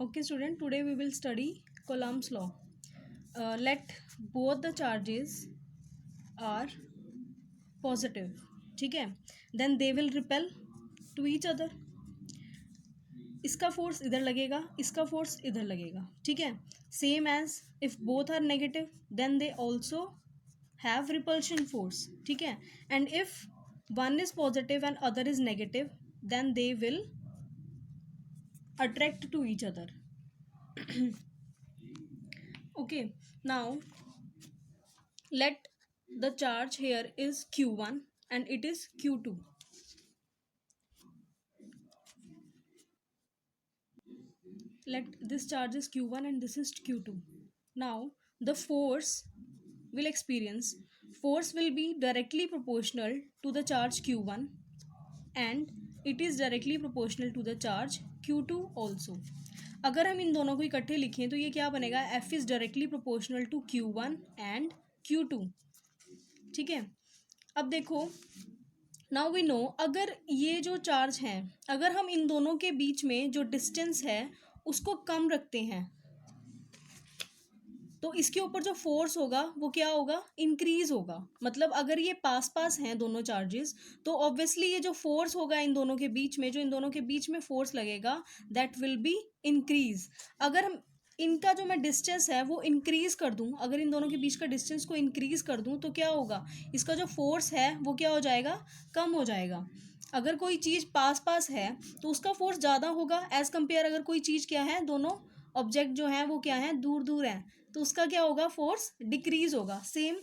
Okay, student, today we will study Coulomb's law. Let both the charges are positive, ठीक है, then they will repel to each other. इसका force इधर लगेगा, इसका force इधर लगेगा, ठीक है. Same as if both are negative then they also have repulsion force, ठीक है. And if one is positive and other is negative then they will attract to each other. Okay, now let the charge here is q1 and it is q2. Let this charge is q1 and this is q2. Now the force will be directly proportional to the charge q1 and it is directly proportional to the charge q2 also. अगर हम इन दोनों को इकट्ठे लिखें तो ये क्या बनेगा, F is directly proportional to Q1 and Q2, ठीक है. अब देखो, नाउ वी नो, अगर ये जो चार्ज हैं, अगर हम इन दोनों के बीच में जो डिस्टेंस है उसको कम रखते हैं तो इसके ऊपर जो फोर्स होगा वो क्या होगा, इंक्रीज होगा. मतलब अगर ये पास पास हैं दोनों चार्जेस तो ऑब्वियसली ये जो फोर्स होगा इन दोनों के बीच में, जो इन दोनों के बीच में फोर्स लगेगा दैट विल बी इंक्रीज. अगर हम इनका जो मैं डिस्टेंस है वो इंक्रीज कर दूं, अगर इन दोनों के बीच का डिस्टेंस को इंक्रीज कर दूं तो क्या होगा, इसका जो फोर्स है वो क्या हो जाएगा, कम हो जाएगा. अगर कोई चीज़ पास पास है तो उसका फोर्स ज़्यादा होगा एज कम्पेयर अगर कोई चीज़ क्या है, दोनों ऑब्जेक्ट जो हैं वो क्या हैं, दूर दूर हैं, तो उसका क्या होगा, फोर्स डिक्रीज होगा. Same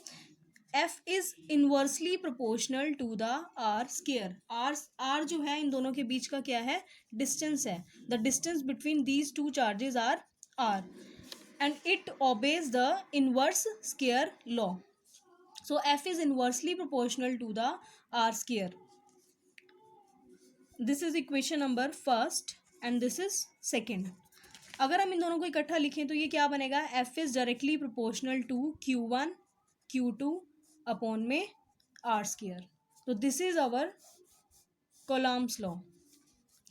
F is inversely proportional to the R square. R जो है इन दोनों के बीच का क्या है, डिस्टेंस है. The distance between these two charges are R and it obeys the inverse square law. So F is inversely proportional to the R square. This is equation number first and this is second. अगर हम इन दोनों को इकट्ठा लिखें तो ये क्या बनेगा, F is directly proportional to Q1 Q2 upon में आर स्केयर. तो this is our Coulomb's law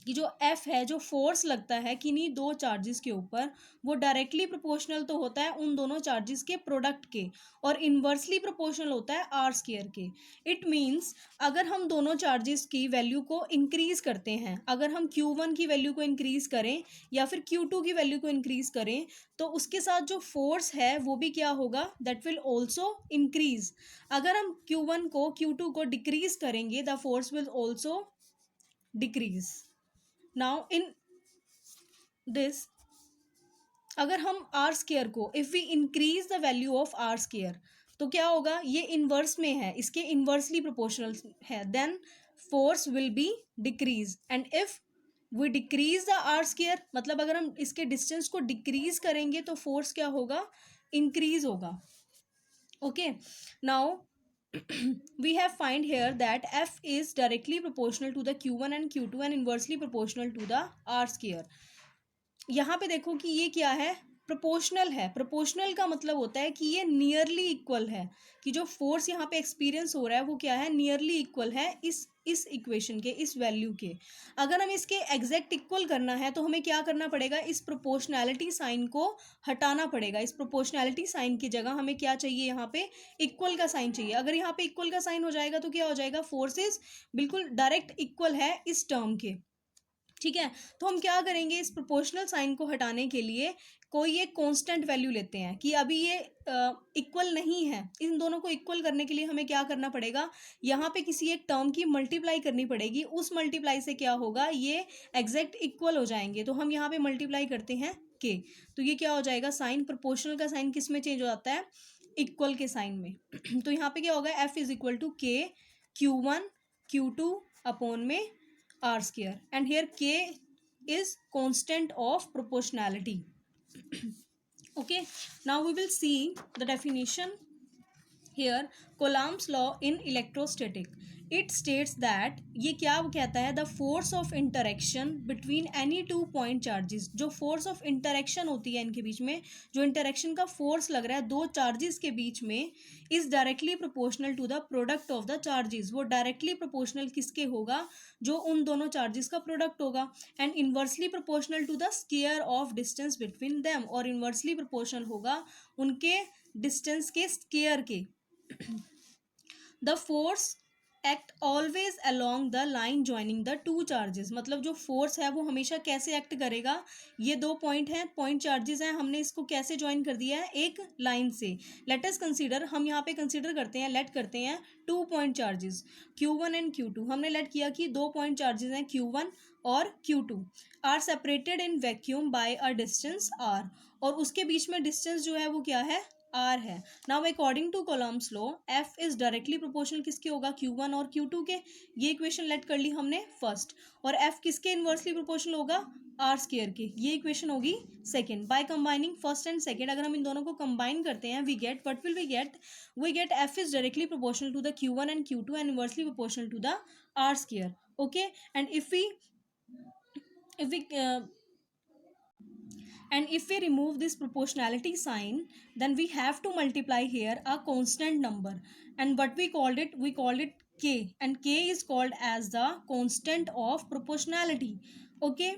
कि जो F है, जो फोर्स लगता है किन्हीं दो चार्जेस के ऊपर, वो डायरेक्टली प्रोपोर्शनल तो होता है उन दोनों चार्जेस के प्रोडक्ट के और इनवर्सली प्रोपोर्शनल होता है आर स्केयर के. इट मीन्स अगर हम दोनों चार्जेस की वैल्यू को इंक्रीज करते हैं, अगर हम Q1 की वैल्यू को इंक्रीज करें या फिर Q2 की वैल्यू को इंक्रीज करें तो उसके साथ जो फोर्स है वो भी क्या होगा, दैट विल ऑल्सो इंक्रीज. अगर हम Q1 को Q2 को डिक्रीज करेंगे the force will also decrease. Now in this, अगर हम आर स्केयर को, if we increase the value of R square तो क्या होगा, ये इनवर्स में है, इसके इनवर्सली प्रोपोर्शनल है, then force will be decrease. And if we decrease the R square, मतलब अगर हम इसके डिस्टेंस को डिक्रीज करेंगे तो फोर्स क्या होगा, इंक्रीज होगा. Okay, now we have find here that F is directly proportional to the Q1 and Q2 and inversely proportional to the R square. यहाँ पे देखो कि ये क्या है, प्रोपोर्शनल है. प्रोपोर्शनल का मतलब होता है कि ये नियरली इक्वल है, कि जो फोर्स यहाँ पे एक्सपीरियंस हो रहा है वो क्या है, नियरली इक्वल है इस इक्वेशन के, इस वैल्यू के. अगर हमें इसके एग्जैक्ट इक्वल करना है तो हमें क्या करना पड़ेगा, इस प्रोपोर्शनैलिटी साइन को हटाना पड़ेगा. इस प्रोपोर्शनैलिटी साइन की जगह हमें क्या चाहिए, यहाँ पे इक्वल का साइन चाहिए. अगर यहाँ पे इक्वल का साइन हो जाएगा तो क्या हो जाएगा, फोर्सेस बिल्कुल डायरेक्ट इक्वल है इस टर्म के, ठीक है. तो हम क्या करेंगे, इस प्रोपोर्शनल साइन को हटाने के लिए कोई एक कांस्टेंट वैल्यू लेते हैं कि अभी ये इक्वल नहीं है. इन दोनों को इक्वल करने के लिए हमें क्या करना पड़ेगा, यहाँ पे किसी एक टर्म की मल्टीप्लाई करनी पड़ेगी. उस मल्टीप्लाई से क्या होगा, ये एग्जैक्ट इक्वल हो जाएंगे. तो हम यहाँ पे मल्टीप्लाई करते हैं के, तो ये क्या हो जाएगा, साइन, प्रोपोर्शनल का साइन किस में चेंज हो जाता है, इक्वल के साइन में. तो यहाँ पे क्या होगा, F इज इक्वल टू के Q1 Q2 अपॉन में R square, and here K is constant of proportionality. Okay, now we will see the definition here. Coulomb's law in electrostatic. It states that, ये क्या कहता है, the force of interaction between any two point charges, जो force of interaction होती है इनके बीच में, जो इंटरेक्शन का फोर्स लग रहा है दो चार्जेस के बीच में, is directly proportional to the product of the charges, वो डायरेक्टली प्रोपोर्शनल किसके होगा, जो उन दोनों चार्जेस का प्रोडक्ट होगा, and inversely proportional to the square of distance between them, और इन्वर्सली प्रोपोर्शनल होगा उनके डिस्टेंस के स्क्वायर के। The force act always along the line joining the two charges, मतलब जो फोर्स है वो हमेशा कैसे एक्ट करेगा, ये दो पॉइंट हैं, पॉइंट चार्जेस हैं, हमने इसको कैसे ज्वाइन कर दिया है, एक लाइन से। लेट अस कंसीडर, हम यहाँ पे कंसीडर करते हैं, लेट करते हैं two point charges Q1 and Q2, हमने लेट किया कि दो पॉइंट चार्जेस हैं Q1 और Q2, are separated in vacuum by a distance R, और उसके बीच में डिस्टेंस जो है वो क्या है, आर है। Now according two columns law, F is directly proportional किसके होगा, Q1 और Q2 के, ये इक्वेशन लेट कर ली हमने फर्स्ट, और एफ किसके इन्वर्सली प्रोपोर्शनल होगा, आर स्क्वायर के, ये इक्वेशन होगी second. By combining first and second, अगर हम इन दोनों को कंबाइन करते हैं, we get, what will we get F is directly proportional to the Q1 and Q2 and inversely proportional to the R square, okay. And if we and if we remove this proportionality sign, then we have to multiply here a constant number, and what we called it k, and k is called as the constant of proportionality, okay।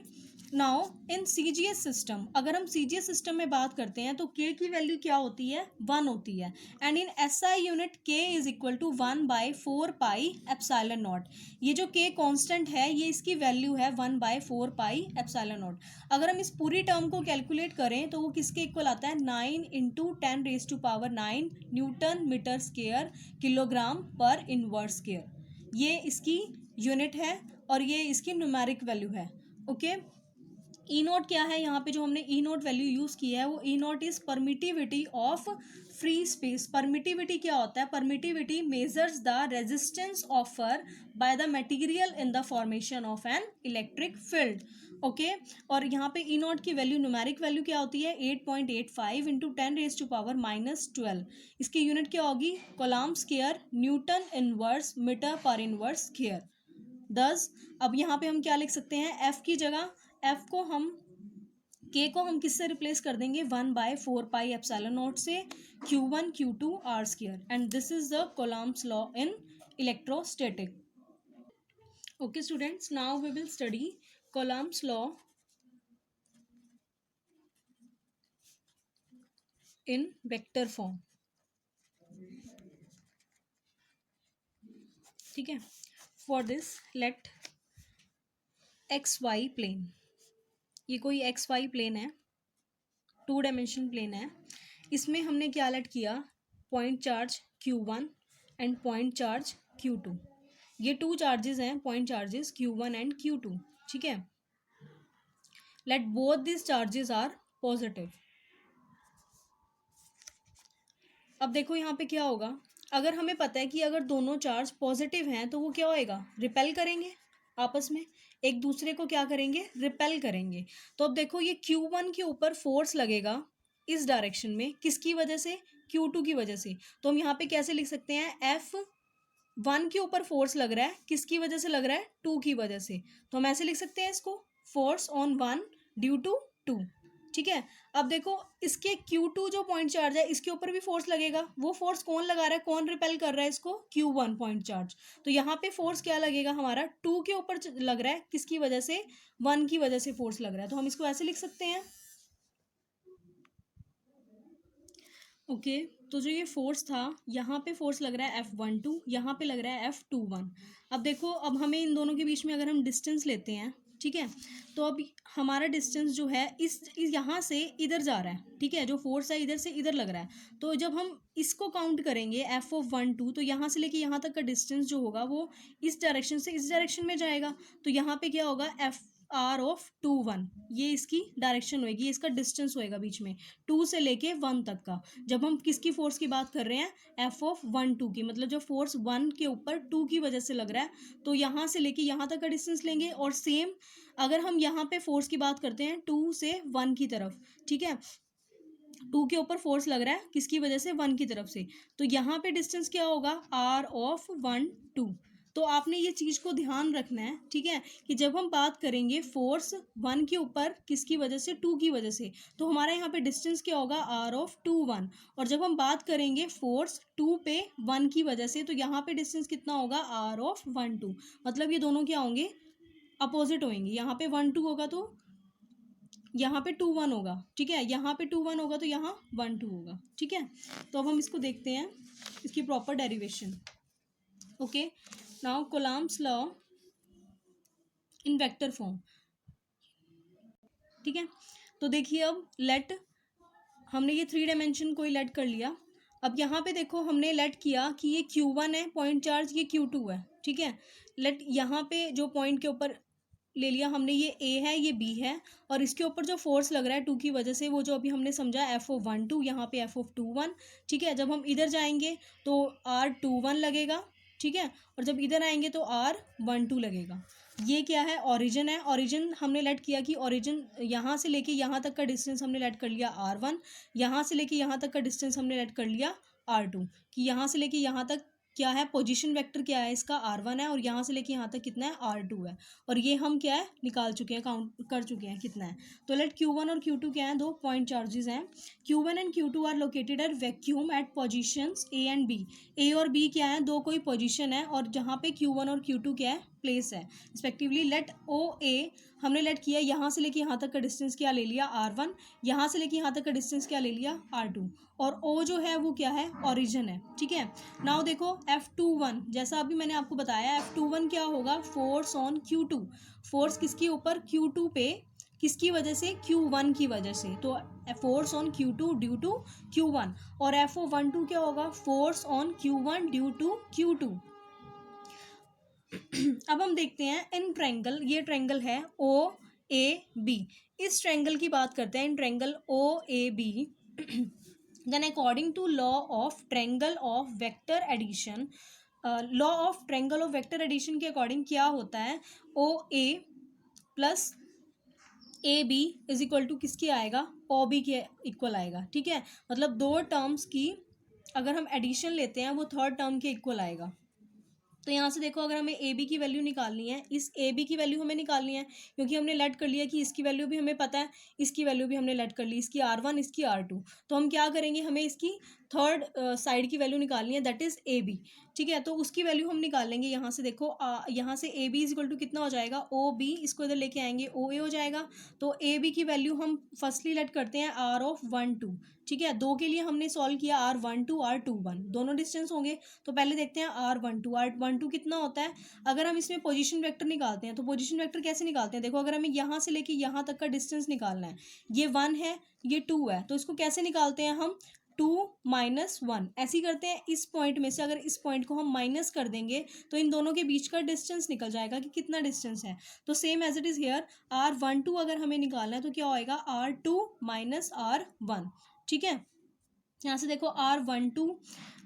Now in CGS system, अगर हम CGS system में बात करते हैं तो k की value क्या होती है, 1 होती है, and in SI unit k is equal to 1/4πε0, ये जो k कांस्टेंट है ये इसकी वैल्यू है 1/4πε0। अगर हम इस पूरी टर्म को कैलकुलेट करें तो वो किसके इक्वल आता है, 9 × 10⁹ न्यूटन मीटर स्क्वायर किलोग्राम पर इनवर्स स्क्वायर, ये इसकी यूनिट है और ये इसकी न्यूमेरिक वैल्यू है, ओके। ई नोट क्या है, यहाँ पे जो हमने ई नोट वैल्यू यूज़ की है वो e naught is permittivity of free space. Permittivity क्या होता है, permittivity measures the resistance offer by the material in the formation of an electric field, okay. और यहाँ पे ई नोट की वैल्यू, न्यूमेरिक वैल्यू क्या होती है, 8.85 × 10⁻⁻12, इसकी यूनिट क्या होगी, coulomb square newton inverse metre पर इनवर्स स्क्वायर। दस, अब यहाँ पे हम क्या लिख सकते हैं, एफ की जगह, एफ को हम, के को हम किससे रिप्लेस कर देंगे, 1/4πε0 से, Q1 Q2 R square, and this is the Coulomb's law in electrostatic, okay students. Now we will study Coulomb's law in vector form, ठीक है। For this let XY plane, ये कोई XY प्लेन है, 2 dimension plane है, इसमें हमने क्या late किया, point charge Q1 and point charge Q2, ये 2 चार्जेस हैं, point charges Q1 and Q2, ठीक है। Let both this charges are positive. अब देखो यहाँ पे क्या होगा, अगर हमें पता है कि अगर दोनों चार्ज पॉजिटिव हैं तो वो क्या होएगा, रिपेल करेंगे आपस में, एक दूसरे को क्या करेंगे, रिपेल करेंगे। तो अब देखो ये Q1 के ऊपर फोर्स लगेगा इस डायरेक्शन में, किसकी वजह से, Q2 की वजह से। तो हम यहाँ पे कैसे लिख सकते हैं, F1 के ऊपर फोर्स लग रहा है, किसकी वजह से लग रहा है, 2 की वजह से, तो हम ऐसे लिख सकते हैं इसको, फोर्स ऑन 1 ड्यू टू 2, ठीक है। अब देखो इसके Q2 जो पॉइंट चार्ज है इसके ऊपर भी फोर्स लगेगा, वो फोर्स कौन लगा रहा है, कौन रिपेल कर रहा है इसको, Q1 पॉइंट चार्ज। तो यहाँ पे फोर्स क्या लगेगा हमारा, 2 के ऊपर लग रहा है, किसकी वजह से, 1 की वजह से फोर्स लग रहा है, तो हम इसको ऐसे लिख सकते हैं, ओके। तो जो ये फोर्स था, यहाँ पे फोर्स लग रहा है F12, यहाँ पे लग रहा है F21। अब देखो, अब हमें इन दोनों के बीच में अगर हम डिस्टेंस लेते हैं, ठीक है, तो अब हमारा डिस्टेंस जो है इस यहाँ से इधर जा रहा है, ठीक है, जो फोर्स है इधर से इधर लग रहा है, तो जब हम इसको काउंट करेंगे F12, तो यहाँ से लेके यहाँ तक का डिस्टेंस जो होगा वो इस डायरेक्शन से इस डायरेक्शन में जाएगा, तो यहाँ पे क्या होगा, FR(2)1, ये इसकी डायरेक्शन होएगी, इसका डिस्टेंस होएगा बीच में 2 से लेके 1 तक का। जब हम किसकी फोर्स की बात कर रहे हैं, F(1)2 की, मतलब जो फोर्स 1 के ऊपर 2 की वजह से लग रहा है, तो यहाँ से लेके यहाँ तक का डिस्टेंस लेंगे। और सेम अगर हम यहाँ पे फोर्स की बात करते हैं 2 से 1 की तरफ, ठीक है, 2 के ऊपर फोर्स लग रहा है किसकी वजह से, 1 की तरफ से, तो यहाँ पे डिस्टेंस क्या होगा, R(1)2, तो आपने ये चीज़ को ध्यान रखना है, ठीक है, कि जब हम बात करेंगे फोर्स 1 के ऊपर किसकी वजह से, 2 की वजह से, तो हमारा यहाँ पे डिस्टेंस क्या होगा, r ऑफ 2 1। और जब हम बात करेंगे फोर्स 2 पे 1 की वजह से, तो यहाँ पे डिस्टेंस कितना होगा, r ऑफ 1 2। मतलब ये दोनों क्या होंगे, अपोजिट होंगे। यहाँ पे 1 2 होगा तो यहाँ पे 2 1 होगा, ठीक है, यहाँ पे 2 1 होगा तो यहाँ 1 2 होगा, ठीक है। तो अब हम इसको देखते हैं, इसकी proper derivation. Okay, now Coulomb's law in vector form, ठीक है। तो देखिए अब लेट, हमने ये 3 डायमेंशन को ही लेट कर लिया। अब यहाँ पे देखो हमने लेट किया कि ये Q1 है पॉइंट चार्ज, ये Q2 है, ठीक है। लेट यहाँ पे जो पॉइंट के ऊपर ले लिया हमने, ये A है ये B है, और इसके ऊपर जो फोर्स लग रहा है 2 की वजह से, वो जो अभी हमने समझा F(1)2, यहाँ पे F(2)1, ठीक है। जब हम इधर जाएंगे तो R(2)1 लगेगा, ठीक है, और जब इधर आएंगे तो R(1)2 लगेगा। ये क्या है, ओरिजिन है। ओरिजिन हमने लेट किया कि ओरिजिन यहाँ से लेके यहाँ तक का डिस्टेंस हमने लेट कर लिया R1, यहाँ से लेके यहाँ तक का डिस्टेंस हमने लेट कर लिया R2, कि यहाँ से लेके यहाँ तक क्या है, पोजीशन वेक्टर क्या है इसका, R1 है, और यहाँ से लेके यहाँ तक कितना है, R2 है। और ये हम क्या है, निकाल चुके हैं, काउंट कर चुके हैं कितना है। तो लेट Q1 और Q2 क्या है, दो पॉइंट चार्जेस हैं। Q1 and Q2 are located at vacuum at positions A and B। A और B क्या है, दो कोई पोजीशन है, और जहाँ पे Q1 और Q2 क्या है, प्लेस है रिस्पेक्टिवली। लेट OA हमने लेट किया, यहाँ से लेके यहाँ तक का डिस्टेंस क्या ले लिया, R1, यहाँ से लेके यहाँ तक का डिस्टेंस क्या ले लिया, R2, और O जो है वो क्या है, ओरिजिन है, ठीक है। नाउ देखो F(2)1, जैसा अभी मैंने आपको बताया, F(2)1 क्या होगा, फोर्स ऑन Q2। फोर्स किसके ऊपर, Q2 पे, किसकी वजह से, Q1 की वजह से, तो force on Q2 due to Q1। और F(1)2 क्या होगा, force on Q1 due to Q2। अब हम देखते हैं इन ट्रायंगल, ये ट्रायंगल है OAB। इस ट्रायंगल की बात करते हैं, in triangle OAB। Then according to law of triangle of vector addition, law of triangle of vector addition के अकॉर्डिंग क्या होता है, OA plus AB is equal to किसकी आएगा, OB के इक्वल आएगा, ठीक है। मतलब दो टर्म्स की अगर हम एडिशन लेते हैं वो थर्ड टर्म के इक्वल आएगा। तो यहाँ से देखो, अगर हमें AB की वैल्यू निकालनी है, इस AB की वैल्यू हमें निकालनी है, क्योंकि हमने लेट कर लिया कि इसकी वैल्यू भी हमें पता है, इसकी वैल्यू भी हमने लेट कर ली, इसकी R1 इसकी R2। तो हम क्या करेंगे, हमें इसकी थर्ड साइड की वैल्यू निकालनी है, दैट इज AB, ठीक है। तो उसकी वैल्यू हम निकालेंगे, यहाँ से देखो यहाँ से AB इज इक्वल टू कितना हो जाएगा, OB, इसको इधर लेके आएंगे OA हो जाएगा। तो AB की वैल्यू हम फर्स्टली लेट करते हैं R(1)2, ठीक है। दो के लिए हमने सॉल्व किया, R(1)2 R(2)1 दोनों डिस्टेंस होंगे। तो पहले देखते हैं R(1)2 कितना होता है। अगर हम इसमें पोजीशन वेक्टर निकालते हैं, तो पोजीशन वेक्टर कैसे निकालते हैं, देखो अगर हमें यहाँ से लेके यहाँ तक का डिस्टेंस निकालना है, ये 1 है ये 2 है, तो इसको कैसे निकालते हैं हम, 2 - 1 ऐसे ही करते हैं। इस पॉइंट में से अगर इस पॉइंट को हम माइनस कर देंगे तो इन दोनों के बीच का डिस्टेंस निकल जाएगा कि कितना डिस्टेंस है। तो same as it is here, R(1)2 अगर हमें निकालना है तो क्या होएगा, R2 - R1, ठीक है। यहाँ से देखो R(1)2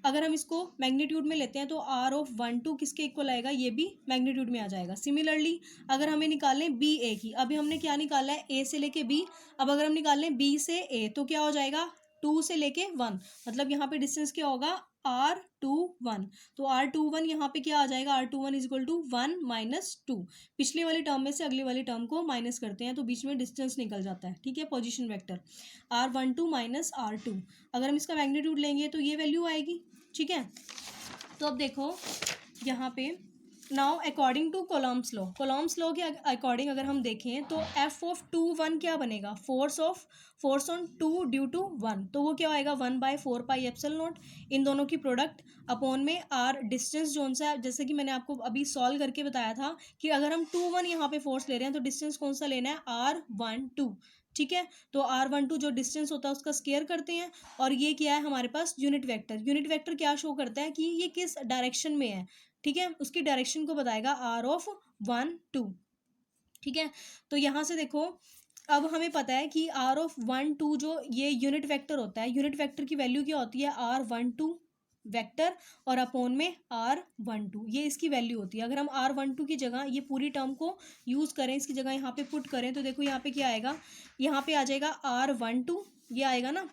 अगर हम इसको मैग्नीट्यूड में लेते हैं तो R(1)2 किसके इक्वल आएगा, ये भी मैग्नीट्यूड में आ जाएगा। सिमिलरली अगर हमें निकालें BA की, अभी हमने क्या निकाला है, A से लेके B, अब अगर हम निकाल लें B से A तो क्या हो जाएगा, 2 से लेके 1, मतलब यहाँ पे डिस्टेंस क्या होगा, R(2)1। तो R(2)1 यहाँ पे क्या आ जाएगा, R(2)1 इज इक्वल टू 1 - 2। पिछले वाली टर्म में से अगली वाली टर्म को माइनस करते हैं तो बीच में डिस्टेंस निकल जाता है, ठीक है। पोजीशन वेक्टर R(1)2 - R2, अगर हम इसका मैग्नीट्यूड लेंगे तो ये वैल्यू आएगी, ठीक है। तो अब देखो यहाँ पे, now according to Coulomb's law, Coulomb's law के अकॉर्डिंग अगर हम देखें तो F(2)1 क्या बनेगा, फोर्स ऑन 2 ड्यू टू 1, तो वो क्या आएगा, 1/4πε0, इन दोनों की प्रोडक्ट अपॉन में R डिस्टेंस जोन सा है, जैसे कि मैंने आपको अभी सॉल्व करके बताया था कि अगर हम 2 1 यहाँ पे फोर्स ले रहे हैं तो डिस्टेंस कौन सा लेना है, R(1)2, ठीक है। तो R(1)2 जो डिस्टेंस होता है उसका स्केयर करते हैं, और ये क्या है हमारे पास, यूनिट वेक्टर। यूनिट वेक्टर क्या शो करता है कि ये किस डायरेक्शन में है, ठीक है, उसकी डायरेक्शन को बताएगा R(1)2, ठीक है। तो यहाँ से देखो अब हमें पता है कि R(1)2 जो ये यूनिट वेक्टर होता है, यूनिट वेक्टर की वैल्यू क्या होती है, R(1)2 वेक्टर और अपॉन में R(1)2, ये इसकी वैल्यू होती है। अगर हम R(1)2 की जगह ये पूरी टर्म को यूज़ करें, इसकी जगह यहाँ पे पुट करें तो देखो यहाँ पे क्या आएगा, यहाँ पे आ जाएगा R(1)2 ये आएगा ना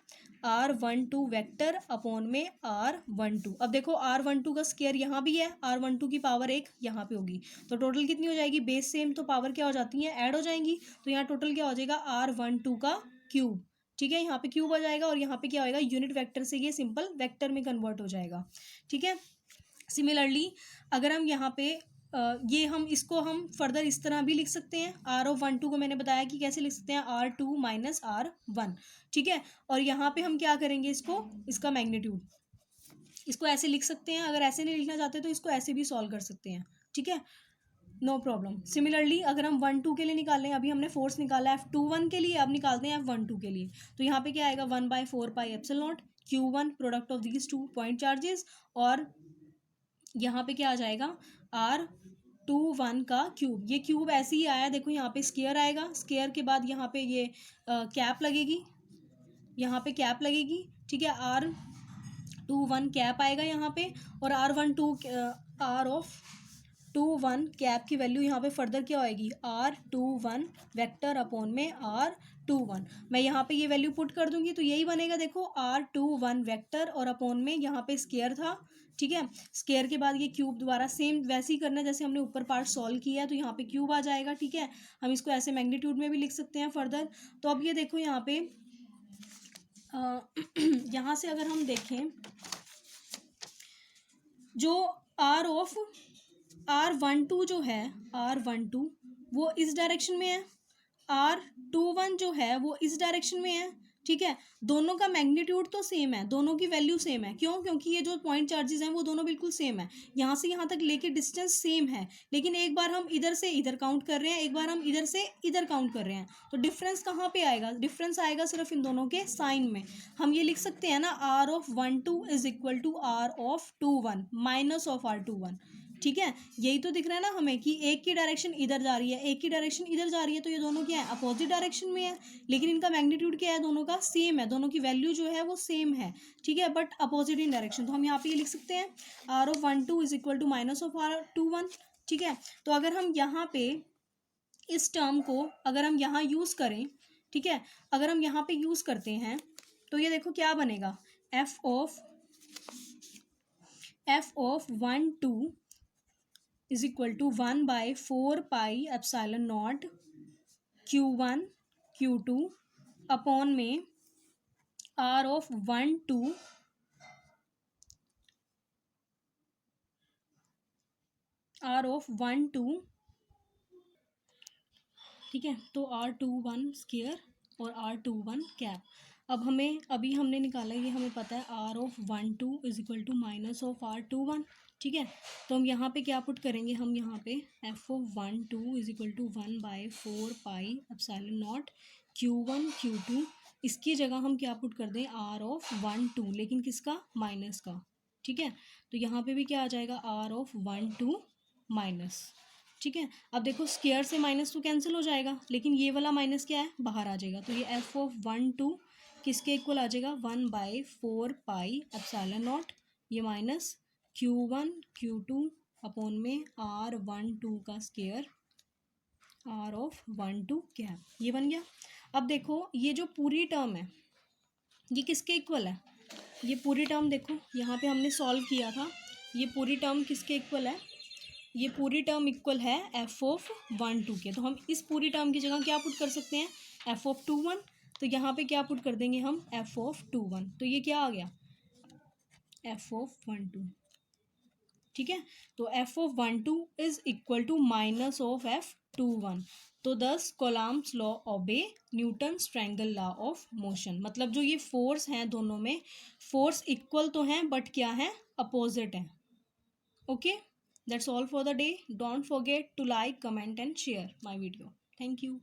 R12 वेक्टर अपॉन में R12। अब देखो R12 का स्क्वायर यहाँ भी है, R12 की पावर 1 यहाँ पे होगी, तो टोटल कितनी हो जाएगी, बेस सेम तो पावर क्या हो जाती है, ऐड हो जाएंगी। तो यहाँ टोटल क्या हो जाएगा, R12 का क्यूब। ठीक है, यहाँ पे क्यूब आ जाएगा और यहाँ पे क्या होएगा, यूनिट वेक्टर से ये सिंपल वेक्टर में कन्वर्ट हो जाएगा। ठीक है, सिमिलरली अगर हम यहाँ पे ये हम इसको हम फर्दर इस तरह भी लिख सकते हैं, R(1)2 को मैंने बताया कि कैसे लिख सकते हैं, R2 माइनस R1। ठीक है, और यहाँ पे हम क्या करेंगे, इसको, इसका मैग्नीट्यूड, इसको ऐसे लिख सकते हैं। अगर ऐसे नहीं लिखना चाहते तो इसको ऐसे भी सॉल्व कर सकते हैं। ठीक है, नो प्रॉब्लम। सिमिलरली अगर हम 1-2 के लिए निकाल लें, अभी हमने फोर्स निकाला है F21 के लिए, अब निकालते हैं F12 के लिए। तो यहाँ पे क्या आएगा, 1/4πε0 Q1 product of these 2 point charges, और यहाँ पे क्या आ जाएगा, R21 का क्यूब। ये क्यूब ऐसे ही आया, देखो यहाँ पे स्क्वायर आएगा, स्क्वायर के बाद यहाँ पे ये कैप लगेगी, यहाँ पे कैप लगेगी। ठीक है, R21 कैप आएगा यहाँ पे, और R21 कैप की वैल्यू यहाँ पे फर्दर क्या होएगी, R21 वेक्टर अपॉन में R21। मैं यहाँ पे ये वैल्यू पुट कर दूंगी तो यही बनेगा, देखो R21 वेक्टर और अपॉन में यहाँ पे स्क्वायर था। ठीक है, स्क्वायर के बाद ये क्यूब दोबारा सेम वैसे ही करना है जैसे हमने ऊपर पार्ट सॉल्व किया है, तो यहाँ पे क्यूब आ जाएगा। ठीक है, हम इसको ऐसे मैग्नीट्यूड में भी लिख सकते हैं फर्दर। तो अब ये देखो यहाँ पे यहाँ से अगर हम देखें, जो R(1)2 जो है, R(1)2 वो इस डायरेक्शन में है, R(21) जो है वो इस डायरेक्शन में है। ठीक है, दोनों का मैग्नीट्यूड तो सेम है, दोनों की वैल्यू सेम है। क्यों, क्योंकि ये जो पॉइंट चार्जेस हैं वो दोनों बिल्कुल सेम है, यहाँ से यहाँ तक लेके डिस्टेंस सेम है, लेकिन एक बार हम इधर से इधर काउंट कर रहे हैं, एक बार हम इधर से इधर काउंट कर रहे हैं। तो डिफरेंस कहाँ पे आएगा, डिफरेंस आएगा सिर्फ इन दोनों के साइन में। हम ये लिख सकते हैं ना, R(1)2 is equal to R(21) minus of R(21). ठीक है, यही तो दिख रहा है ना हमें कि एक की डायरेक्शन इधर जा रही है, एक की डायरेक्शन इधर जा रही है, तो ये दोनों क्या है, अपोजिट डायरेक्शन में है, लेकिन इनका मैग्नीट्यूड क्या है, दोनों का सेम है, दोनों की वैल्यू जो है वो सेम है। ठीक है, बट अपोजिट इन डायरेक्शन। तो हम यहाँ पे ये लिख सकते हैं, R(1)2 is equal to minus of R(21). ठीक है, तो अगर हम यहाँ पे इस टर्म को अगर हम यहाँ यूज़ करें, ठीक है, अगर हम यहाँ पे यूज़ करते हैं तो ये देखो क्या बनेगा, f of 1/2 is equal to 1/4πε0 Q1 Q2 upon में R(1)2 ठीक है, तो R(21) स्क्वायर और R(21) कैप। अब हमें, अभी हमने निकाला, ये हमें पता है R(1)2 is equal to minus of R(21). ठीक है, तो हम यहाँ पे क्या पुट करेंगे, हम यहाँ पे F(1)2 is equal to 1/4πε0 Q1 Q2, इसकी जगह हम क्या पुट कर दें, R(1)2, लेकिन किसका, माइनस का। ठीक है, तो यहाँ पे भी क्या आ जाएगा, R(1)2 माइनस। ठीक है, अब देखो स्क्वायर से माइनस तो कैंसिल हो जाएगा, लेकिन ये वाला माइनस क्या है, बाहर आ जाएगा। तो ये F(1)2 किसके इक्वल आ जाएगा, 1/4πε0, ये माइनस Q1 Q2 अपॉन में R(1)2 का स्क्वायर, R(1)2 कैप, ये बन गया। अब देखो ये जो पूरी टर्म है ये किसके इक्वल है, ये पूरी टर्म देखो यहाँ पे हमने सॉल्व किया था, ये पूरी टर्म किसके इक्वल है, ये पूरी टर्म इक्वल है F(1)2 के। तो हम इस पूरी टर्म की जगह क्या पुट कर सकते हैं, F(21), तो यहाँ पे क्या पुट कर देंगे हम, F(21), तो ये क्या आ गया, F(1)2। ठीक है, तो F(1)2 is equal to minus of F(21). तो thus Coulomb's law obey Newton's triangle law of motion. मतलब जो ये फोर्स हैं दोनों में, फोर्स इक्वल तो हैं बट क्या है, अपोजिट है। Okay, that's all for the day. Don't forget to like, comment and share my video. Thank you.